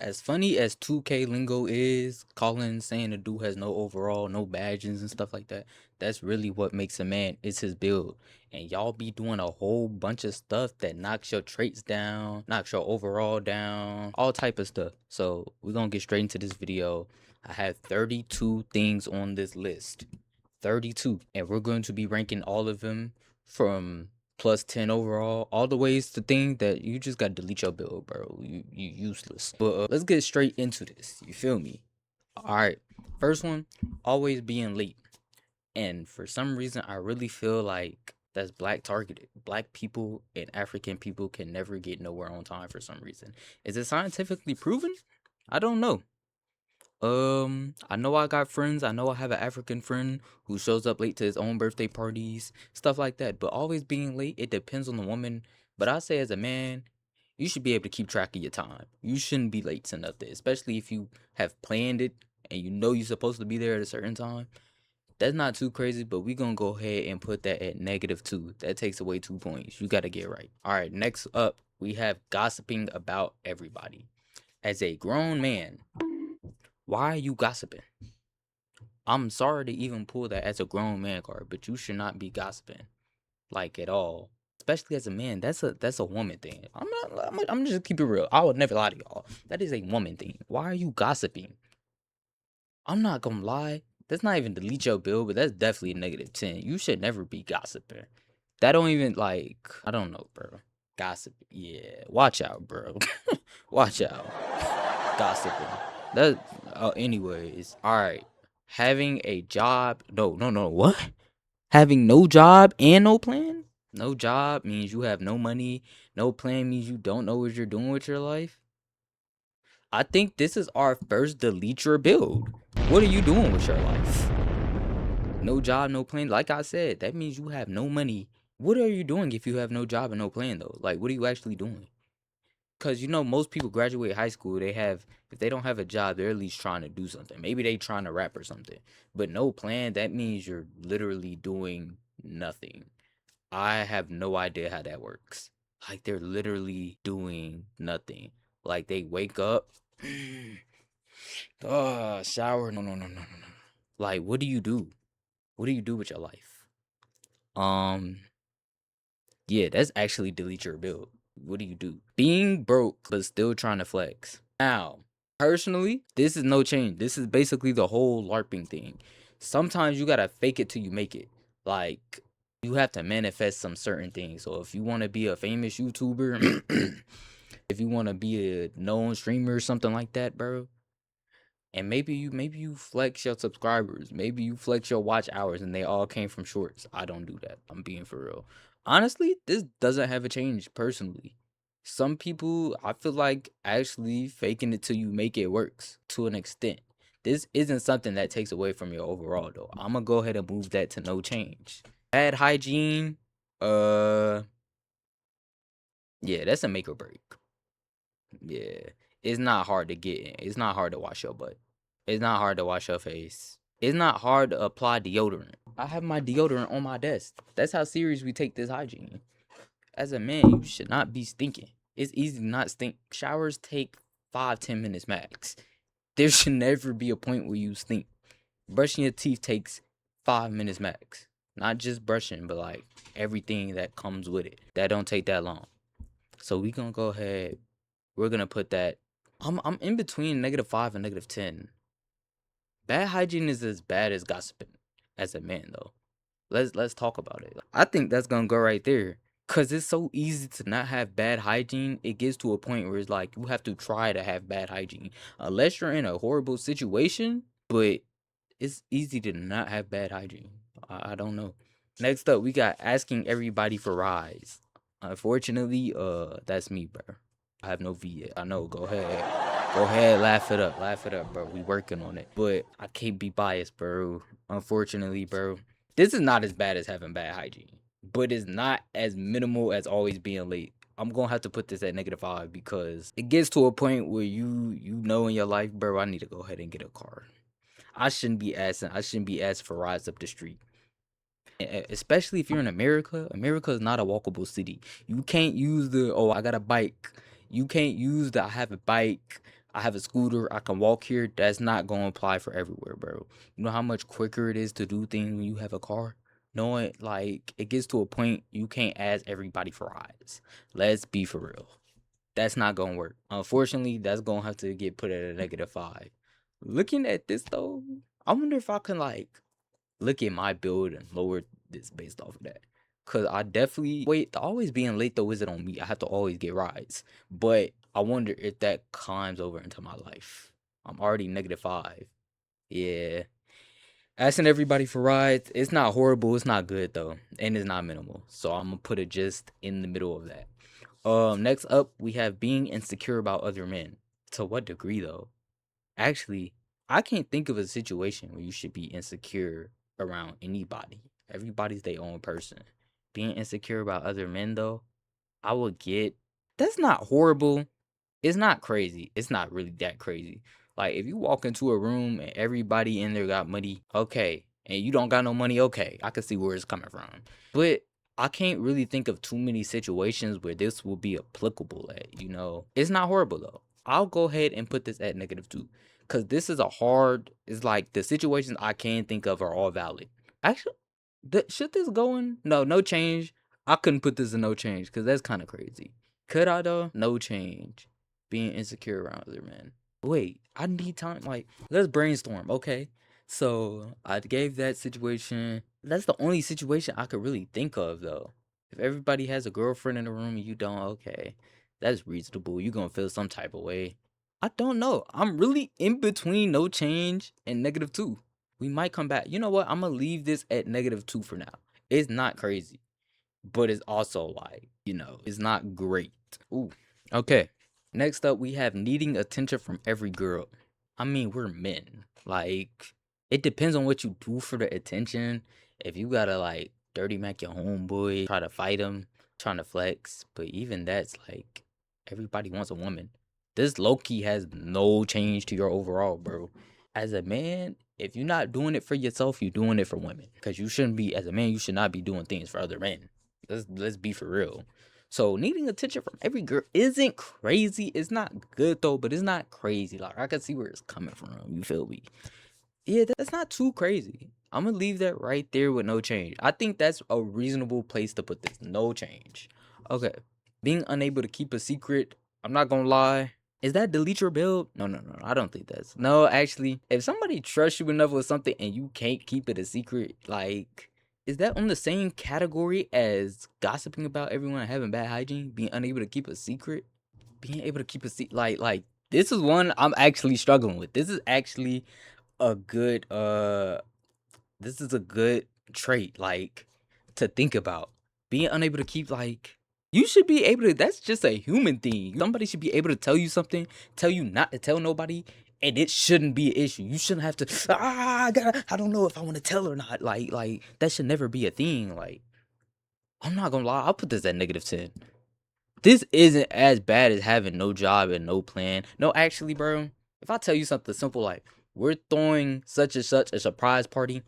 As funny as 2K lingo is, calling saying a dude has no overall, no badges and stuff like that, that's really what makes a man is his build. And y'all be doing a whole bunch of stuff that knocks your traits down, knocks your overall down, all type of stuff. So we're gonna get straight into this video. I have 32 things on this list. 32. And we're going to be ranking all of them from plus 10 overall, all the ways to think that you just got to delete your build, bro. You useless. But let's get straight into this. You feel me? All right. First one, always being late. And for some reason, I really feel like that's black targeted. Black people and African people can never get nowhere on time for some reason. Is it scientifically proven? I don't know. I know I got friends. I know I have an African friend who shows up late to his own birthday parties, stuff like that. But always being late, it depends on the woman. But I say as a man, you should be able to keep track of your time. You shouldn't be late to nothing, especially if you have planned it and you know you're supposed to be there at a certain time. That's not too crazy, but we gonna go ahead and put that at -2. That takes away 2 points. You gotta get right. All right, next up, we have gossiping about everybody. As a grown man, why are you gossiping? I'm sorry to even pull that as a grown man card, but you should not be gossiping, like at all. Especially as a man, that's a woman thing. I'm just keep it real. I would never lie to y'all. That is a woman thing. Why are you gossiping? I'm not gonna lie. That's not even delete your bill, but that's definitely a -10. You should never be gossiping. That don't even like I don't know, bro. Gossip, yeah. Watch out, bro. Watch out. Gossiping. That anyways, alright. Having a job. No, what? Having no job and no plan? No job means you have no money. No plan means you don't know what you're doing with your life. I think this is our first delete your build. What are you doing with your life? No job, no plan. Like I said, that means you have no money. What are you doing if you have no job and no plan though? Like, what are you actually doing? Because you know most people graduate high school, they have if they don't have a job, they're at least trying to do something. Maybe they trying to rap or something. But no plan, that means you're literally doing nothing. I have no idea how that works. Like they're literally doing nothing. Like they wake up, shower. No. Like what do you do? What do you do with your life? Um, yeah, that's actually delete your build. What do you do? Being broke but still trying to flex. Now, personally, this is no change. This is basically the whole LARPing thing. Sometimes you gotta fake it till you make it. Like, you have to manifest some certain things. So if you want to be a famous YouTuber, if you want to be a known streamer or something like that, bro, and maybe you flex your subscribers, maybe you flex your watch hours, and they all came from shorts. I don't do that. I'm being for real. Honestly, this doesn't have a change personally. Some people, I feel like actually faking it till you make it works to an extent. This isn't something that takes away from your overall though. I'm gonna go ahead and move that to no change. Bad hygiene, uh, yeah, that's a make or break. Yeah, it's not hard to get in. It's not hard to wash your butt. It's not hard to wash your face. It's not hard to apply deodorant. I have my deodorant on my desk. That's how serious we take this hygiene. As a man, you should not be stinking. It's easy to not stink. Showers take 5-10 minutes max. There should never be a point where you stink. Brushing your teeth takes 5 minutes max. Not just brushing, but like everything that comes with it. That don't take that long. So we gonna go ahead. We're gonna put that. I'm in between -5 and -10. Bad hygiene is as bad as gossiping as a man though. Let's talk about it. I think that's gonna go right there. Cause it's so easy to not have bad hygiene. It gets to a point where it's like you have to try to have bad hygiene. Unless you're in a horrible situation, but it's easy to not have bad hygiene. I don't know. Next up, we got asking everybody for rides. Unfortunately, that's me, bro. I have no V yet. I know. Go ahead. Go ahead, laugh it up. Laugh it up, bro. We working on it. But I can't be biased, bro. Unfortunately, bro. This is not as bad as having bad hygiene. But it's not as minimal as always being late. I'm gonna have to put this at -5 because it gets to a point where you know in your life, bro, I need to go ahead and get a car. I shouldn't be asking for rides up the street. Especially if you're in America. America is not a walkable city. You can't use the I got a bike. You can't use the I have a bike. I have a scooter, I can walk here. That's not gonna apply for everywhere, bro. You know how much quicker it is to do things when you have a car? Knowing like it gets to a point you can't ask everybody for rides. Let's be for real. That's not gonna work. Unfortunately, that's gonna have to get put at a -5. Looking at this though, I wonder if I can like look at my build and lower this based off of that. Cause I definitely wait. Always being late though isn't on me. I have to always get rides. But I wonder if that climbs over into my life. I'm already -5. Yeah. Asking everybody for rides, it's not horrible, it's not good though, and it's not minimal. So I'm gonna put it just in the middle of that. Next up we have being insecure about other men. To what degree though? Actually, I can't think of a situation where you should be insecure around anybody. Everybody's their own person. Being insecure about other men though, I would get that's not horrible. It's not crazy. It's not really that crazy. Like if you walk into a room and everybody in there got money, okay, and you don't got no money, okay, I can see where it's coming from. But I can't really think of too many situations where this will be applicable at. It's not horrible though. I'll go ahead and put this at -2. Cause this is it's like the situations I can think of are all valid. Actually, should this go in? No, no change. I couldn't put this in no change because that's kind of crazy. Could I though? No change. Being insecure around other men. Wait, I need time. Like, let's brainstorm. Okay. So I gave that situation. That's the only situation I could really think of though. If everybody has a girlfriend in the room and you don't, okay, that's reasonable. You're gonna feel some type of way. I don't know. I'm really in between no change and -2. We might come back. You know what? I'm gonna leave this at -2 for now. It's not crazy, but it's also like, it's not great. Ooh. Okay. Next up, we have needing attention from every girl. I mean, we're men. Like, it depends on what you do for the attention. If you gotta like dirty mac your homeboy, try to fight him, trying to flex, but even that's like everybody wants a woman. This low key has no change to your overall, bro. As a man, if you're not doing it for yourself, you're doing it for women. Cause you shouldn't be as a man, you should not be doing things for other men. Let's be for real. So needing attention from every girl isn't crazy. It's not good though, but it's not crazy. Like I can see where it's coming from. You feel me? Yeah, that's not too crazy. I'm gonna leave that right there with no change. I think that's a reasonable place to put this. No change. Okay. Being unable to keep a secret. I'm not gonna lie. Is that delete your build? No, no, no. I don't think that's. No, actually, if somebody trusts you enough with something and you can't keep it a secret, like, is that on the same category as gossiping about everyone and having bad hygiene? Being unable to keep a secret? Being able to keep a secret, like, this is one I'm actually struggling with. This is actually a good this is a good trait like to think about. Being unable to keep like you should be able to that's just a human thing. Somebody should be able to tell you something, tell you not to tell nobody, and it shouldn't be an issue. You shouldn't have to I don't know if I want to tell or not. Like that should never be a thing. Like I'm not gonna lie, I'll put this at -10. This isn't as bad as having no job and no plan. No, actually, bro, if I tell you something simple like we're throwing such and such a surprise party,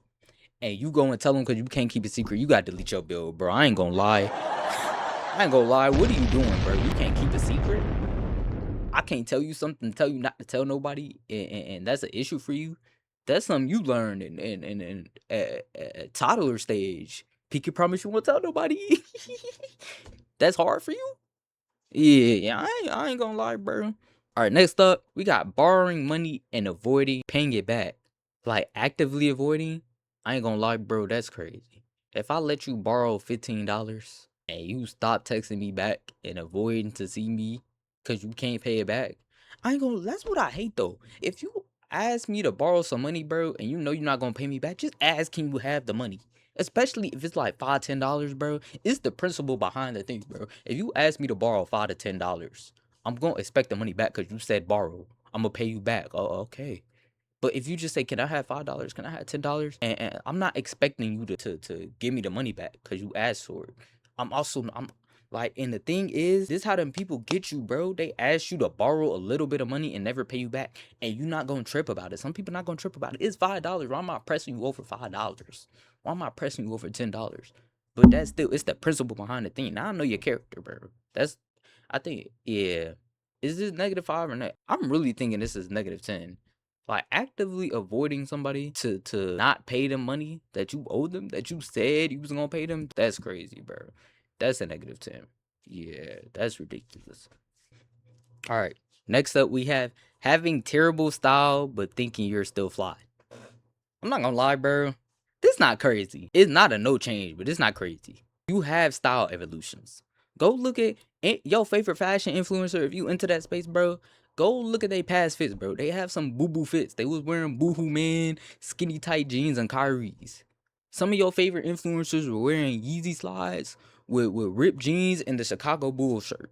and you go and tell them because you can't keep it secret, you gotta delete your bill, bro. I ain't gonna lie. I ain't gonna lie. What are you doing, bro? You can't keep a secret. I can't tell you something, tell you not to tell nobody, and that's an issue for you. That's something you learned in at toddler stage. Pinky promise you won't tell nobody. That's hard for you. Yeah, I ain't gonna lie, bro. All right, next up, we got borrowing money and avoiding paying it back. Like actively avoiding, I ain't gonna lie, bro, that's crazy. If I let you borrow $15 and you stop texting me back and avoiding to see me because you can't pay it back, I ain't gonna. That's what I hate though. If you ask me to borrow some money, bro, and you know you're not gonna pay me back, just ask, can you have the money? Especially if it's like $5, $10, bro. It's the principle behind the things, bro. If you ask me to borrow $5 to $10, I'm gonna expect the money back because you said borrow. I'm gonna pay you back. Oh, okay. But if you just say, "Can I have $5? Can I have $10?" And I'm not expecting you to give me the money back because you asked for it. I'm like, and the thing is, this how them people get you, bro. They ask you to borrow a little bit of money and never pay you back, and you not gonna trip about it. Some people not gonna trip about it. It's $5. Why am I pressing you over $5? Why am I pressing you over $10? But it's the principle behind the thing. Now I know your character, bro. I think, yeah. Is this -5 or not? I'm really thinking this is -10. Like, actively avoiding somebody to not pay them money that you owe them, that you said you was gonna pay them, that's crazy, bro. That's a -10. Yeah, that's ridiculous. Alright, next up we have having terrible style but thinking you're still fly. I'm not gonna lie, bro. This not crazy. It's not a no change, but it's not crazy. You have style evolutions. Go look at your favorite fashion influencer. If you into that space, bro, go look at their past fits, bro. They have some boo boo fits. They was wearing boohoo man, skinny tight jeans, and Kyrie's. Some of your favorite influencers were wearing Yeezy slides with ripped jeans and the Chicago Bulls shirt.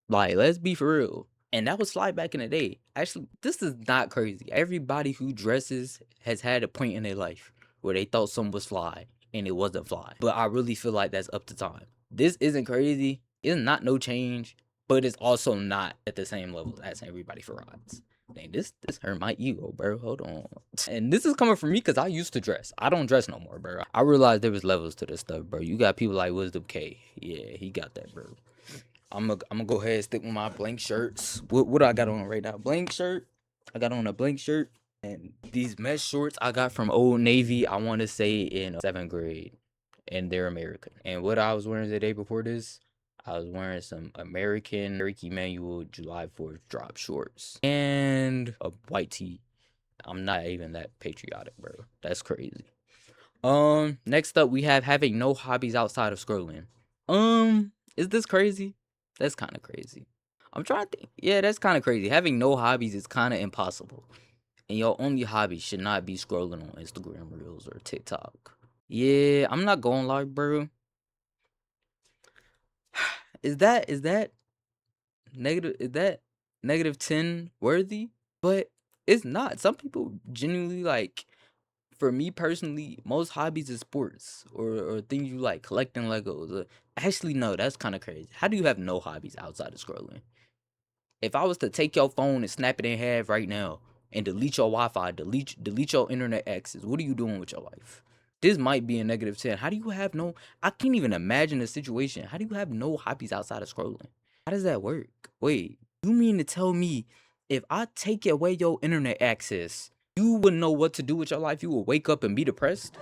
Like, let's be for real. And that was fly back in the day. Actually, this is not crazy. Everybody who dresses has had a point in their life where they thought something was fly and it wasn't fly. But I really feel like that's up to time. This isn't crazy. It's not no change, but it's also not at the same level as everybody for rods. Dang, this hurt my ego, bro. Hold on. And this is coming from me because I used to dress. I don't dress no more, bro. I realized there was levels to this stuff, bro. You got people like Wisdom K. Yeah, he got that, bro. I'm gonna go ahead and stick with my blank shirts. What I got on right now? Blank shirt. I got on a blank shirt and these mesh shorts I got from Old Navy. I want to say in 7th grade, and they're American. And what I was wearing the day before this, I was wearing some American Ricky Manual July 4th drop shorts and a white tee. I'm not even that patriotic, bro. That's crazy. Next up we have having no hobbies outside of scrolling. Is this crazy? That's kind of crazy. I'm trying to think. Yeah, that's kind of crazy. Having no hobbies is kind of impossible. And your only hobby should not be scrolling on Instagram Reels or TikTok. Yeah, I'm not going lie, bro. Is that negative? Is that -10 worthy? But it's not. Some people genuinely like. For me personally, most hobbies is sports or things you like, collecting Legos. Actually, no, that's kind of crazy. How do you have no hobbies outside of scrolling? If I was to take your phone and snap it in half right now and delete your Wi-Fi, delete your internet access, what are you doing with your life? This might be a -10. How do you have no? I can't even imagine the situation. How do you have no hobbies outside of scrolling? How does that work? Wait, you mean to tell me if I take away your internet access, you wouldn't know what to do with your life? You would wake up and be depressed?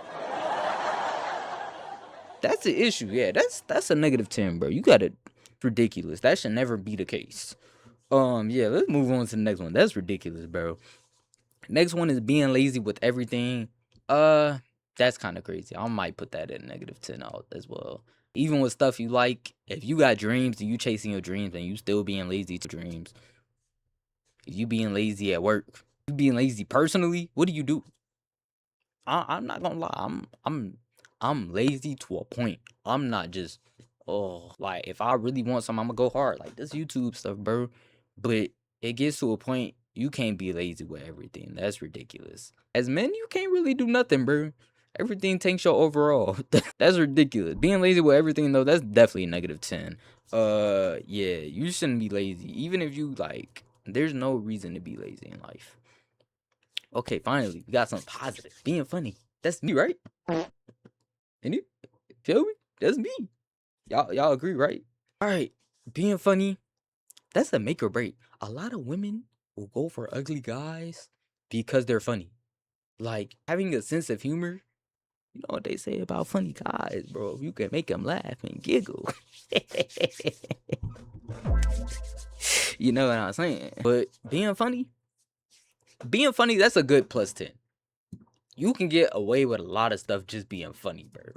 That's the issue. Yeah, that's a -10, bro. You got it ridiculous. That should never be the case. Yeah, let's move on to the next one. That's ridiculous, bro. Next one is being lazy with everything. Uh, that's kind of crazy. I might put that at -10 out as well. Even with stuff you like, if you got dreams and you chasing your dreams and you still being lazy to dreams, if you being lazy at work, you being lazy personally, what do you do? I'm not gonna lie. I'm lazy to a point. I'm not just like if I really want something, I'm gonna go hard. Like this YouTube stuff, bro. But it gets to a point you can't be lazy with everything. That's ridiculous. As men, you can't really do nothing, bro. Everything takes your overall. That's ridiculous. Being lazy with everything though, that's definitely a -10. Yeah, you shouldn't be lazy. Even if you like, there's no reason to be lazy in life. Okay, finally, we got something positive. Being funny. That's me, right? And you feel me? That's me. Y'all agree, right? All right. Being funny, that's a make or break. A lot of women will go for ugly guys because they're funny. Like having a sense of humor. You know what they say about funny guys, bro. You can make them laugh and giggle. You know what I'm saying? But being funny, that's a good +10. You can get away with a lot of stuff just being funny, bro.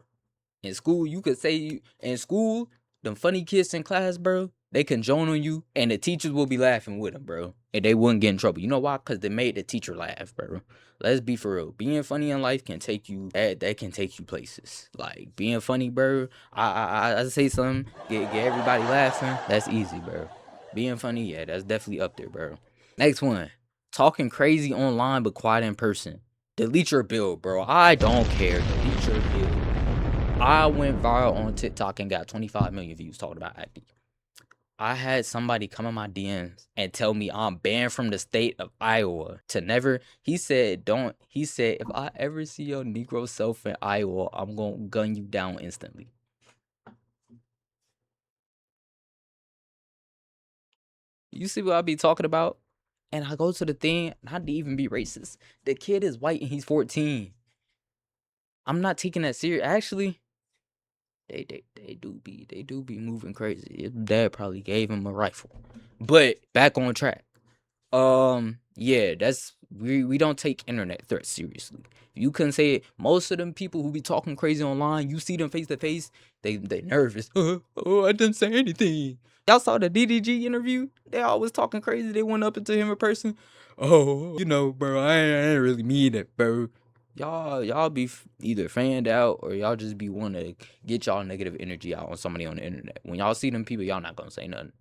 In school, you could say in school, them funny kids in class, bro, they can join on you, and the teachers will be laughing with them, bro, and they wouldn't get in trouble. You know why? Because they made the teacher laugh, bro. Let's be for real. Being funny in life can take you that can take you places. Like being funny, bro. I say something, get everybody laughing. That's easy, bro. Being funny, yeah, that's definitely up there, bro. Next one, talking crazy online but quiet in person. Delete your bill, bro. I don't care. Delete your bill. I went viral on TikTok and got 25 million views talking about acting. I had somebody come in my DMs and tell me I'm banned from the state of Iowa to never. He said, don't. He said, if I ever see your Negro self in Iowa, I'm going to gun you down instantly. You see what I be talking about? And I go to the thing, not to even be racist. The kid is white and he's 14. I'm not taking that serious. Actually, they do be moving crazy. His dad probably gave him a rifle. But back on track. Yeah, that's we don't take internet threats seriously. You couldn't say it. Most of them people who be talking crazy online, you see them face to face, they nervous. Oh, I didn't say anything. Y'all saw the DDG interview? They always talking crazy. They went up into him in person. Oh, bro, I ain't really mean it, bro. Y'all be either fanned out or y'all just be want to get y'all negative energy out on somebody on the internet. When y'all see them people, y'all not gonna say nothing.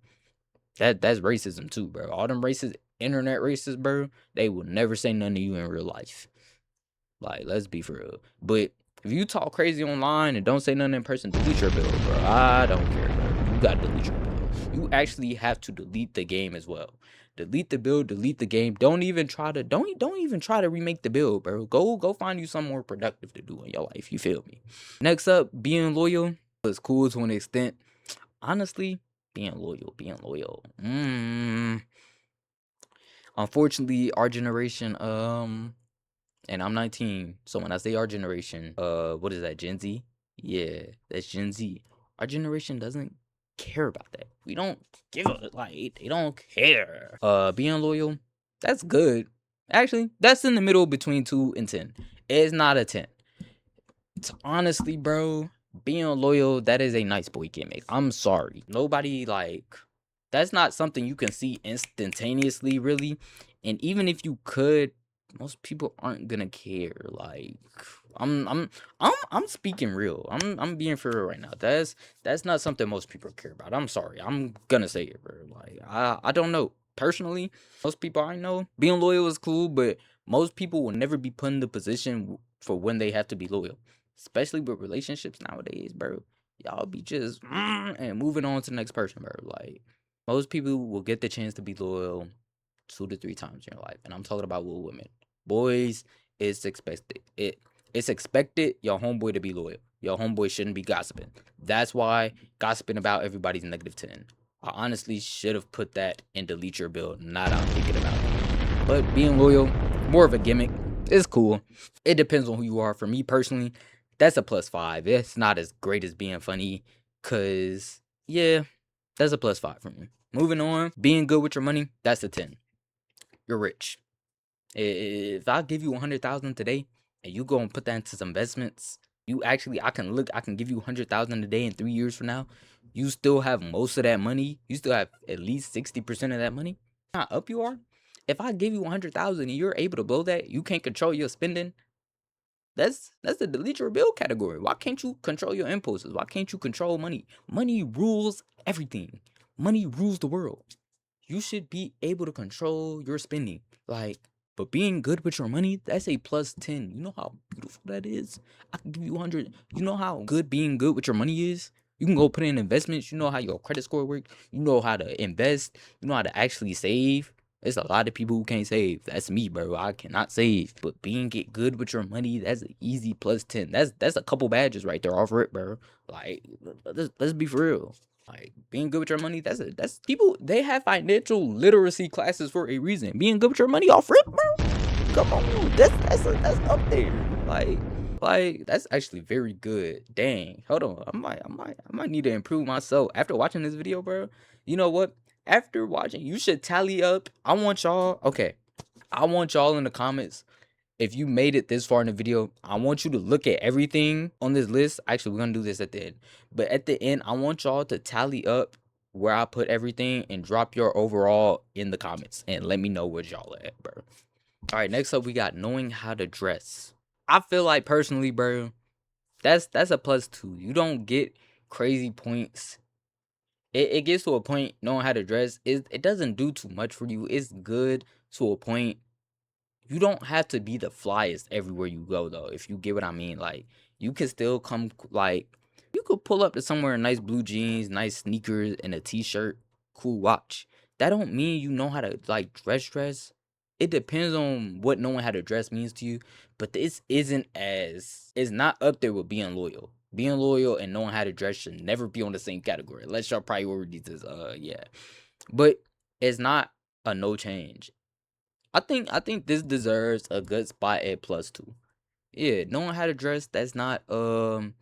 That's racism too, bro. All them racist internet racists, bro, they will never say nothing to you in real life. Like, let's be for real. But if you talk crazy online and don't say nothing in person, delete your bill, bro. I don't care, bro. You gotta delete your bill. You actually have to delete the game as well. Delete the build, delete the game. Don't even try to remake the build, bro. Go find you something more productive to do in your life. You feel me? Next up, being loyal is cool to an extent. Honestly, being loyal. Unfortunately, our generation, and I'm 19, so when I say our generation, what is that, Gen Z? Yeah, that's Gen Z. Our generation doesn't care about that. We don't give a like, they don't care. Being loyal, that's good. Actually, that's in the middle between 2 and 10. It's not a 10. Honestly, bro, being loyal, that is a nice boy gimmick. I'm sorry. Nobody that's not something you can see instantaneously, really. And even if you could, most people aren't gonna care. Like, I'm I'm I'm speaking real. I'm being for real right now. That's not something most people care about. I'm sorry. I'm gonna say it, bro. Like, I don't know. Personally, most people I know, being loyal is cool, but most people will never be put in the position for when they have to be loyal. Especially with relationships nowadays, bro. Y'all be just and moving on to the next person, bro. Like, most people will get the chance to be loyal 2 to 3 times in your life, and I'm talking about with women. Boys, it's expected. It's expected your homeboy to be loyal. Your homeboy shouldn't be gossiping. That's why gossiping about everybody's -10. I honestly should have put that in delete your build. Not I'm thinking about it. But being loyal, more of a gimmick. It's cool. It depends on who you are. For me personally, that's a +5. It's not as great as being funny, cause yeah, that's a +5 for me. Moving on, being good with your money, that's a 10. You're rich. If I give you 100,000 today and you go and put that into some investments, I can give you 100,000 a day in 3 years from now. You still have most of that money. You still have at least 60% of that money. How up you are? If I give you 100,000 and you're able to blow that, you can't control your spending. That's the delete your bill category. Why can't you control your impulses? Why can't you control money? Money rules everything. Money rules the world. You should be able to control your spending. Like, but being good with your money, that's a +10. You know how beautiful that is? I can give you 100. You know how good being good with your money is? You can go put in investments. You know how your credit score works. You know how to invest. You know how to actually save. There's a lot of people who can't save. That's me, bro. I cannot save. But being get good with your money, that's an easy +10. That's a couple badges right there off rip, bro. Like, let's be for real. Like, being good with your money, that's people, they have financial literacy classes for a reason. Being good with your money off rip, bro. Come on, that's up there. Like that's actually very good. Dang, hold on, I might need to improve myself after watching this video, bro. You know what? After watching, you should tally up. I want y'all in the comments, if you made it this far in the video, I want you to look at everything on this list. Actually, we're gonna do this at the end. But at the end, I want y'all to tally up where I put everything and drop your overall in the comments and let me know where y'all at, bro. All right, next up we got knowing how to dress. I feel like personally, bro, that's a +2. You don't get crazy points. It gets to a point knowing how to dress. It doesn't do too much for you. It's good to a point. You don't have to be the flyest everywhere you go though, if you get what I mean. Like, you can still you could pull up to somewhere in nice blue jeans, nice sneakers, and a t-shirt, cool watch. That don't mean you know how to like dress. It depends on what knowing how to dress means to you, but this isn't as it's not up there with being loyal. Being loyal and knowing how to dress should never be on the same category unless your priorities is yeah. But It's not a no change. I think this deserves a good spot at +2. Yeah, knowing how to dress, that's not a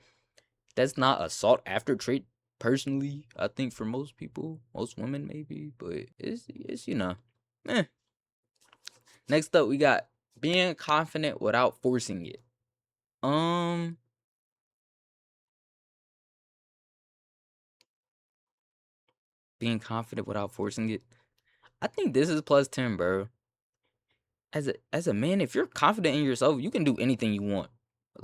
sought after trait personally. I think for most people, most women maybe, but it's. Eh. Next up we got being confident without forcing it. Um being confident without forcing it. I think this is +10, bro. As a man, if you're confident in yourself, you can do anything you want.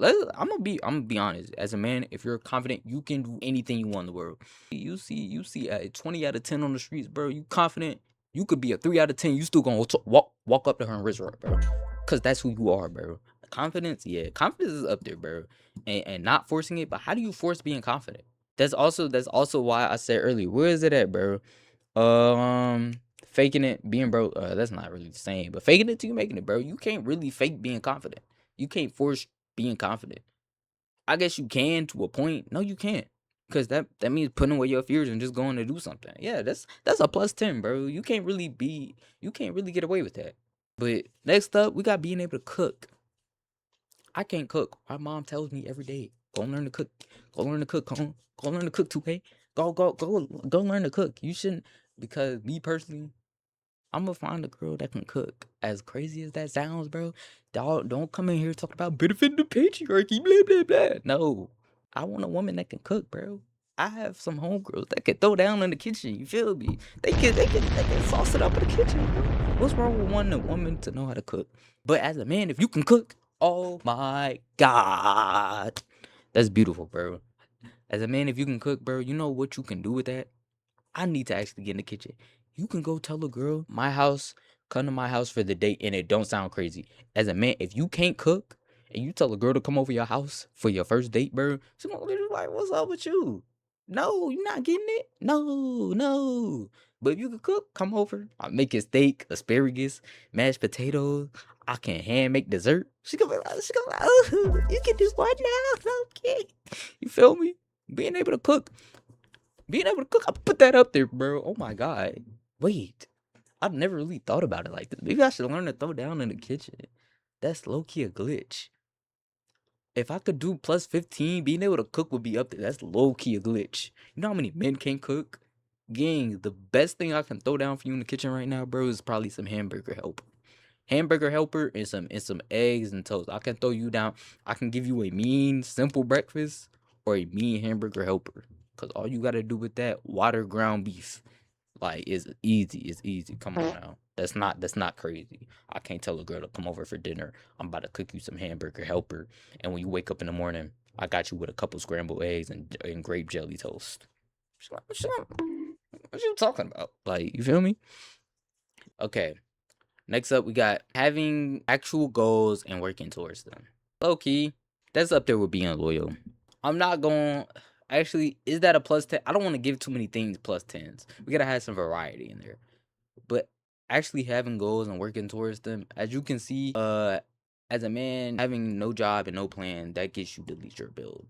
I'm gonna be honest. As a man, if you're confident, you can do anything you want in the world. You see a 20 out of 10 on the streets, bro. You confident, you could be a 3 out of 10. You still gonna walk up to her and wrist her, bro. Cause that's who you are, bro. Confidence, yeah, confidence is up there, bro. And not forcing it, but how do you force being confident? That's also why I said earlier, where is it at, bro? Faking it, being broke. That's not really the same, but faking it till you making it, bro. You can't really fake being confident. You can't force being confident. I guess you can to a point. No, you can't, cause that means putting away your fears and just going to do something. Yeah, that's a +10, bro. You can't really get away with that. But next up, we got being able to cook. I can't cook. My mom tells me every day, go learn to cook. Go learn to cook. Go learn to cook, 2K. Go learn to cook. You shouldn't, because me personally, I'm gonna find a girl that can cook. As crazy as that sounds, bro. Don't come in here talking about benefiting the patriarchy, blah blah blah. No, I want a woman that can cook, bro. I have some homegirls that can throw down in the kitchen. You feel me? They can sauce it up in the kitchen, bro. What's wrong with wanting a woman to know how to cook? But as a man, if you can cook, oh my god, that's beautiful, bro. As a man, if you can cook, bro, you know what you can do with that? I need to actually get in the kitchen. You can go tell a girl, my house, come to my house for the date, and it don't sound crazy. As a man, if you can't cook and you tell a girl to come over your house for your first date, bro, she gonna literally like, what's up with you? No, you not getting it? No, no. But if you can cook, come over. I'll make a steak, asparagus, mashed potatoes. I can hand make dessert. She gonna be like, oh, you can do what now? Okay. You feel me? Being able to cook. Being able to cook, I put that up there, bro. Oh my god. Wait, I've never really thought about it like this. Maybe I should learn to throw down in the kitchen. That's low key a glitch. If I could do +15, being able to cook would be up there. That's low key a glitch. You know how many men can cook? Gang, the best thing I can throw down for you in the kitchen right now, bro, is probably some hamburger helper and some eggs and toast. I can throw you down. I can give you a mean simple breakfast or a mean hamburger helper. Cause all you gotta do with that, water ground beef. Like, it's easy. It's easy. Come on now. That's not crazy. I can't tell a girl to come over for dinner. I'm about to cook you some hamburger helper. And when you wake up in the morning, I got you with a couple scrambled eggs and grape jelly toast. She's like, what you talking about? Like, you feel me? Okay. Next up, we got having actual goals and working towards them. Low key, that's up there with being loyal. I'm not going. Actually, is that a +10? I don't want to give too many things +10s. We gotta have some variety in there. But actually having goals and working towards them, as you can see, as a man having no job and no plan, that gets you to delete your build.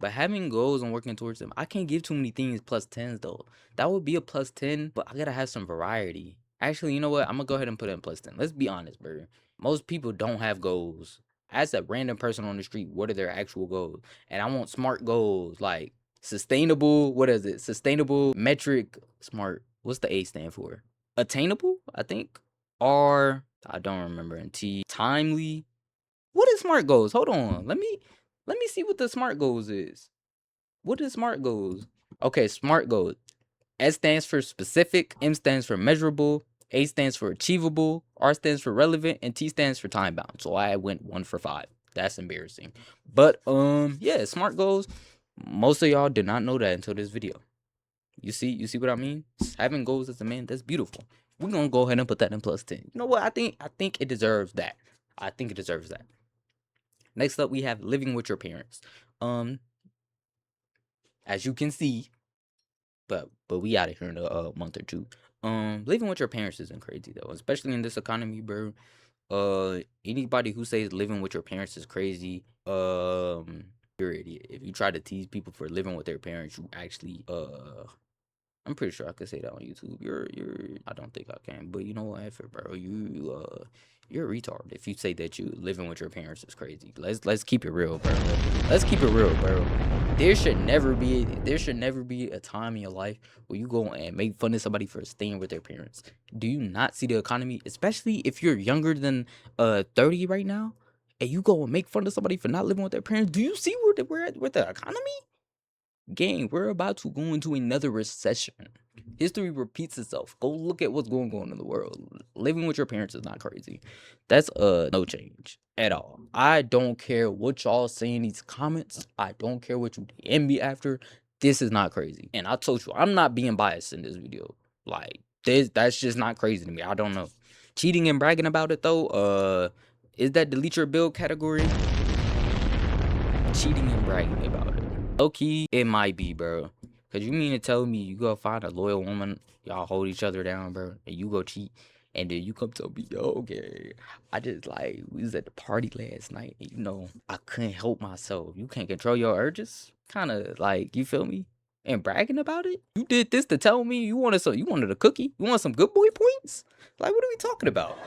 But having goals and working towards them, I can't give too many things +10s though. That would be a +10, but I gotta have some variety. Actually, you know what? I'm gonna go ahead and put it in +10. Let's be honest, bro. Most people don't have goals. As a random person on the street, what are their actual goals? And I want smart goals, like sustainable. What is it? Sustainable, metric, smart. What's the A stand for? Attainable, I think. R, I don't remember. And T, timely. What is smart goals? Hold on. Let me see what the smart goals is. What is smart goals? Okay, smart goals. S stands for specific, M stands for measurable, A stands for achievable, R stands for relevant, and T stands for time bound. So I went 1 for 5. That's embarrassing. But yeah, smart goals. Most of y'all did not know that until this video. You see what I mean? Having goals as a man, that's beautiful. We're gonna go ahead and put that in +10. You know what? I think it deserves that. I think it deserves that. Next up, we have living with your parents. Um, as you can see, but we out of here in a month or two. Living with your parents isn't crazy though, especially in this economy, bro. Anybody who says living with your parents is crazy, you're an idiot. If you try to tease people for living with their parents, you actually I'm pretty sure I could say that on YouTube. I don't think I can, but you know what, F it, bro. You're a retard if you say that you living with your parents is crazy. Let's keep it real, bro. Let's keep it real, bro. There should never be a time in your life where you go and make fun of somebody for staying with their parents. Do you not see the economy, especially if you're younger than 30 right now, and you go and make fun of somebody for not living with their parents? Do you see we're at with the economy? Gang, we're about to go into another recession. History repeats itself. Go look at what's going on in the world. Living with your parents is not crazy. That's no change at all. I don't care what y'all say in these comments. I don't care what you DM me after. This is not crazy. And I told you, I'm not being biased in this video. Like that's just not crazy to me. I don't know. Cheating and bragging about it though, is that delete your bill category? Cheating and bragging about it. Low key, it might be, bro. Cause you mean to tell me you go find a loyal woman, y'all hold each other down, bro, and you go cheat, and then you come tell me, yo, okay, I just like we was at the party last night, and I couldn't help myself. You can't control your urges, kind of like you feel me, and bragging about it. You did this to tell me you wanted a cookie, you want some good boy points. Like, what are we talking about?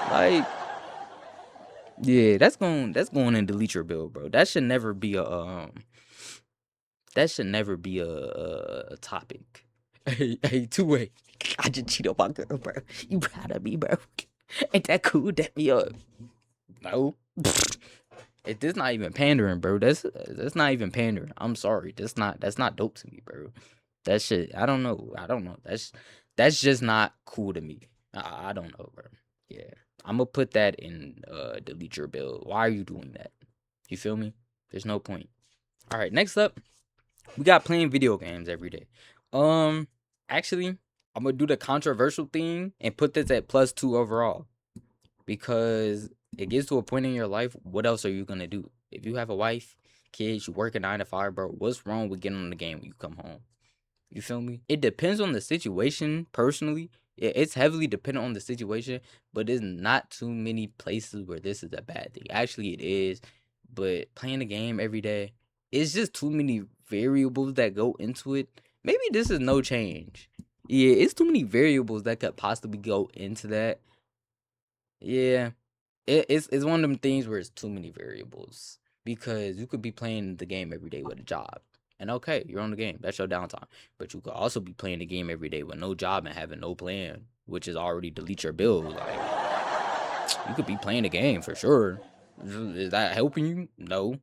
Like, yeah, that's going in delete your bill, bro. That should never be a topic. Hey, two-way. I just cheat on my girl, bro. You proud of me, bro? Ain't that cool? That me up. No. This not even pandering, bro. That's not even pandering. I'm sorry. That's not dope to me, bro. That shit. I don't know. That's just not cool to me. I don't know, bro. Yeah. I'm gonna put that in delete your bill. Why are you doing that? You feel me? There's no point. All right, next up, we got playing video games every day. Actually, I'm gonna do the controversial thing and put this at +2 overall, because it gets to a point in your life. What else are you gonna do? If you have a wife, kids, you work a 9 to 5, bro. What's wrong with getting on the game when you come home? You feel me? It depends on the situation. Personally, it's heavily dependent on the situation, but there's not too many places where this is a bad thing. Actually, it is, but playing the game every day, it's just too many variables that go into it. Maybe this is no change. Yeah, it's too many variables that could possibly go into that. Yeah, it's one of them things where it's too many variables, because you could be playing the game every day with a job, and okay, you're on the game, that's your downtime. But you could also be playing the game every day with no job and having no plan, which is already delete your bill. Like, you could be playing the game for sure. Is that helping you? No.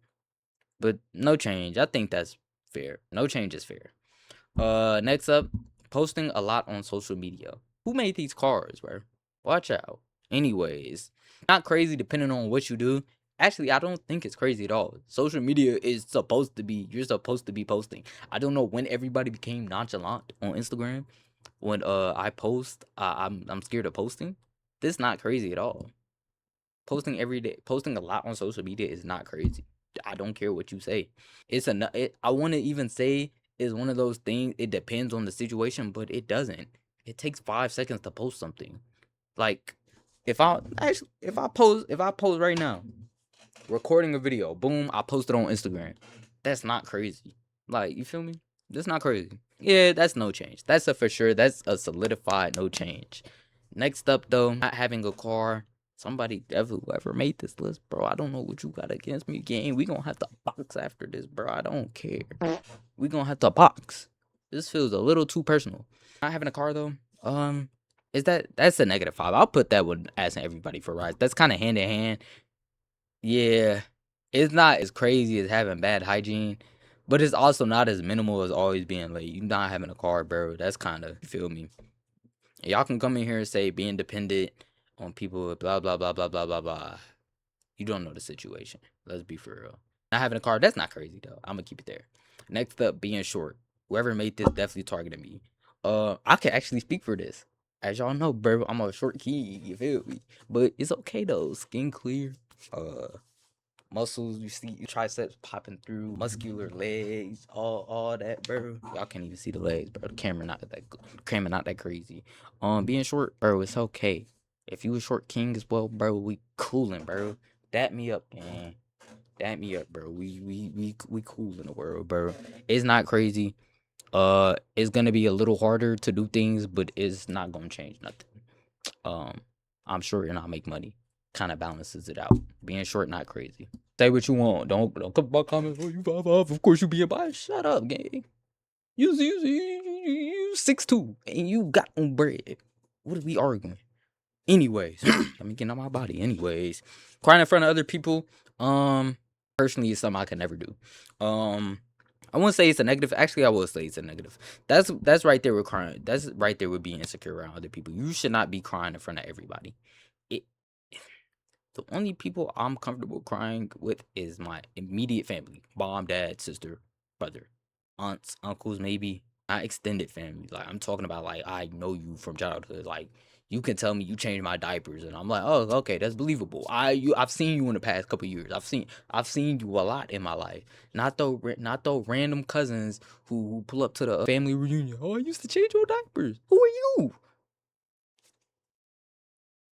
But no change. I think that's fair. No change is fair. Next up, posting a lot on social media. Who made these cards, bro? Watch out. Anyways, not crazy depending on what you do. Actually, I don't think it's crazy at all. Social media is supposed to be, you're supposed to be posting. I don't know when everybody became nonchalant on Instagram. When I post, I'm scared of posting. This not crazy at all. Posting every day, posting a lot on social media is not crazy. I don't care what you say. I want to even say is one of those things. It depends on the situation, but it doesn't. It takes 5 seconds to post something. Like, if I post right now, recording a video, boom, I post it on Instagram. That's not crazy. Like, you feel me? That's not crazy. Yeah, that's no change. That's a for sure. That's a solidified no change. Next up, though, not having a car. Somebody whoever made this list, bro. I don't know what you got against me, gang. We gonna have to box after this, bro. I don't care. We gonna have to box. This feels a little too personal. Not having a car though. That's a -5. I'll put that with asking everybody for rides. That's kind of hand in hand. Yeah, it's not as crazy as having bad hygiene, but it's also not as minimal as always being late. You not having a car, bro. That's kind of, you feel me? Y'all can come in here and say being dependent on people, blah blah blah blah blah blah blah. You don't know the situation. Let's be for real. Not having a car, that's not crazy though. I'm gonna keep it there. Next up, being short. Whoever made this definitely targeted me. I can actually speak for this. As y'all know, bro, I'm a short kid. You feel me? But it's okay though. Skin clear. Muscles, you see your triceps popping through, muscular legs, all that, bro. Y'all can't even see the legs, bro. The camera not that crazy. Being short, bro, it's okay. If you a short king as well, bro, we coolin', bro. Dap me up, man. Dap me up, bro. We cool in the world, bro. It's not crazy. It's gonna be a little harder to do things, but it's not gonna change nothing. Um, I'm short and I make money. Kind of balances it out. Being short, not crazy. Say what you want. Don't come about comments. Oh, you 5'5". Of course you being biased. Shut up, gang. You 6'2" and you got on bread. What are we arguing? Anyways, let me get on my body. Anyways, crying in front of other people. Personally, it's something I can never do. I wouldn't say it's a negative. Actually, I will say it's a negative. That's right there with crying. That's right there with being insecure around other people. You should not be crying in front of everybody. It The only people I'm comfortable crying with is my immediate family: mom, dad, sister, brother, aunts, uncles, maybe not extended family. Like I'm talking about, like I know you from childhood. Like you can tell me you changed my diapers, and I'm like, oh, okay, that's believable. I've seen you in the past couple years. I've seen you a lot in my life. Not though random cousins who pull up to the family reunion. Oh, I used to change your diapers. Who are you?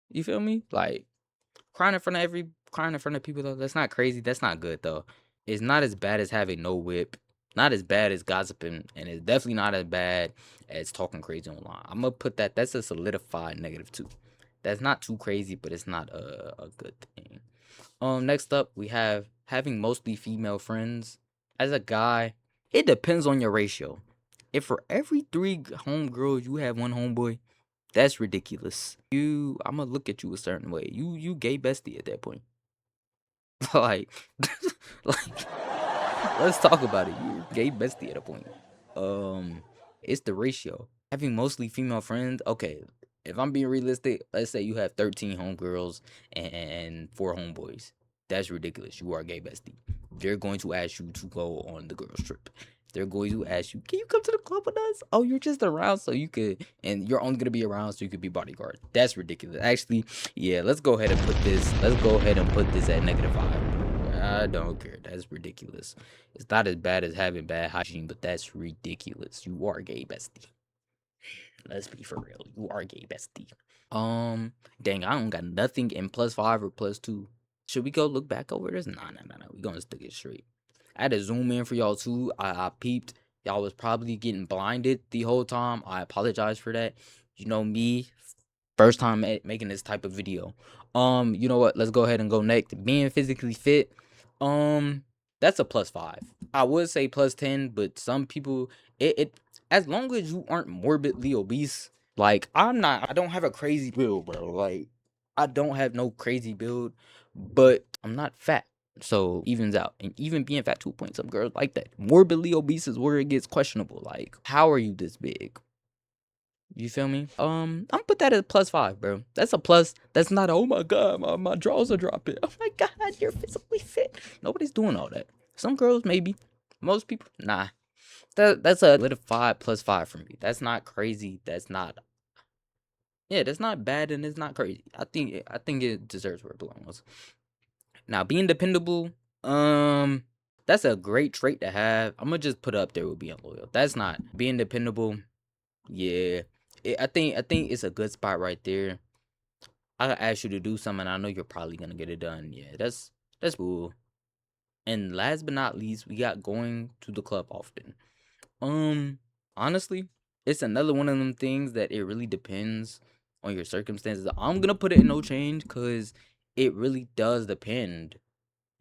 You feel me? Like crying in front of people though, that's not crazy. That's not good though. It's not as bad as having no whip. Not as bad as gossiping, and it's definitely not as bad as talking crazy online. I'm gonna put that's a solidified negative too. That's not too crazy, but it's not a good thing. Next up we have having mostly female friends. As a guy, it depends on your ratio. If for every 3 homegirls you have one homeboy, that's ridiculous. I'ma look at you a certain way. You gay bestie at that point. like, like, let's talk about it. You gay bestie at a point. Um, it's the ratio. Having mostly female friends. Okay, if I'm being realistic, let's say you have 13 homegirls and 4 homeboys. That's ridiculous. You are a gay bestie. They're going to ask you to go on the girls trip. They're going to ask you, can you come to the club with us? Oh, you're just around so you could, and you're only gonna be around so you could be bodyguard. That's ridiculous. Actually, yeah, let's go ahead and put this. Let's go ahead and put this at -5. I don't care. That's ridiculous. It's not as bad as having bad hygiene, but that's ridiculous. You are gay bestie. Let's be for real. You are gay bestie. Dang, I don't got nothing in +5 or +2. Should we go look back over this? Nah, nah, nah, nah. We gonna stick it straight. I had to zoom in for y'all too. I peeped. Y'all was probably getting blinded the whole time. I apologize for that. You know me, first time making this type of video. You know what? Let's go ahead and go next. Being physically fit. That's a +5. I would say +10, but some people it as long as you aren't morbidly obese. Like I don't have a crazy build, bro. Like I don't have no crazy build, but I'm not fat. So evens out. And even being fat 2 points, some girls like that. Morbidly obese is where it gets questionable. Like, how are you this big? You feel me? I'm put that at +5, bro. That's a plus. That's not a, oh my god, my drawers are dropping. Oh my god, you're physically fit. Nobody's doing all that. Some girls maybe. Most people, nah. That's a solidified +5 for me. That's not crazy. That's not, yeah, that's not bad and it's not crazy. I think it deserves where it belongs. Now being dependable, that's a great trait to have. I'm gonna just put it up there with being loyal. That's not being dependable. Yeah, I think it's a good spot right there. I ask you to do something, I know you're probably gonna get it done. Yeah, that's cool. And last but not least, we got going to the club often. Honestly, it's another one of them things that it really depends on your circumstances. I'm gonna put it in no change because it really does depend.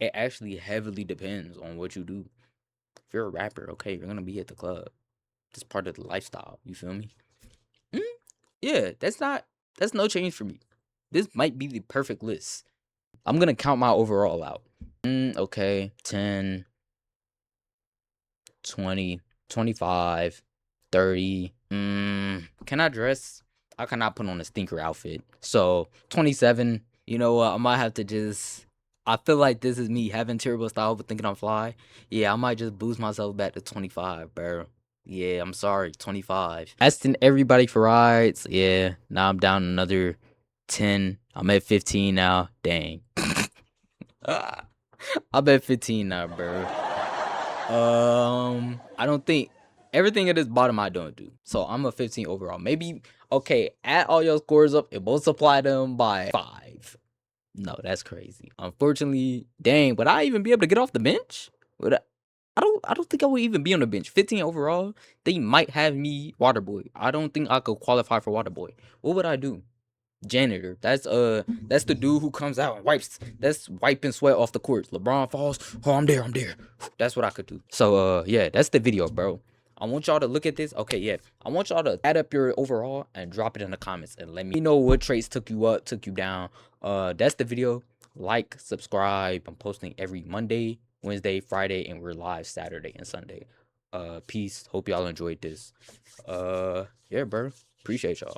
It actually heavily depends on what you do. If you're a rapper, okay, you're gonna be at the club. That's part of the lifestyle. You feel me? Mm, yeah, that's no change for me. This might be the perfect list. I'm gonna count my overall out. Okay, 10, 20, 25, 30. Can I dress? I cannot put on a stinker outfit. So 27. You know what? I might have to just. I feel like this is me having terrible style but thinking I'm fly. Yeah, I might just boost myself back to 25, bro. Yeah, I'm sorry, 25. Asking everybody for rides. Yeah, now I'm down another 10. I'm at 15 now. Dang. I'm at 15 now, bro. I don't think everything at this bottom I don't do. So I'm a 15 overall. Maybe okay, add all your scores up and multiply them by 5. No, that's crazy. Unfortunately, dang, would I even be able to get off the bench? Would I I don't think I would even be on the bench. 15 overall, they might have me water boy. I don't think I could qualify for water boy. What would I do? Janitor. That's the dude who comes out and wipes. That's wiping sweat off the court. LeBron falls. Oh, I'm there. I'm there. That's what I could do. So yeah, that's the video, bro. I want y'all to look at this. Okay, yeah. I want y'all to add up your overall and drop it in the comments and let me know what traits took you up, took you down. That's the video. Like, subscribe. I'm posting every Monday, Wednesday, Friday, and we're live Saturday and Sunday. Peace. Hope y'all enjoyed this. Yeah, bro. Appreciate y'all.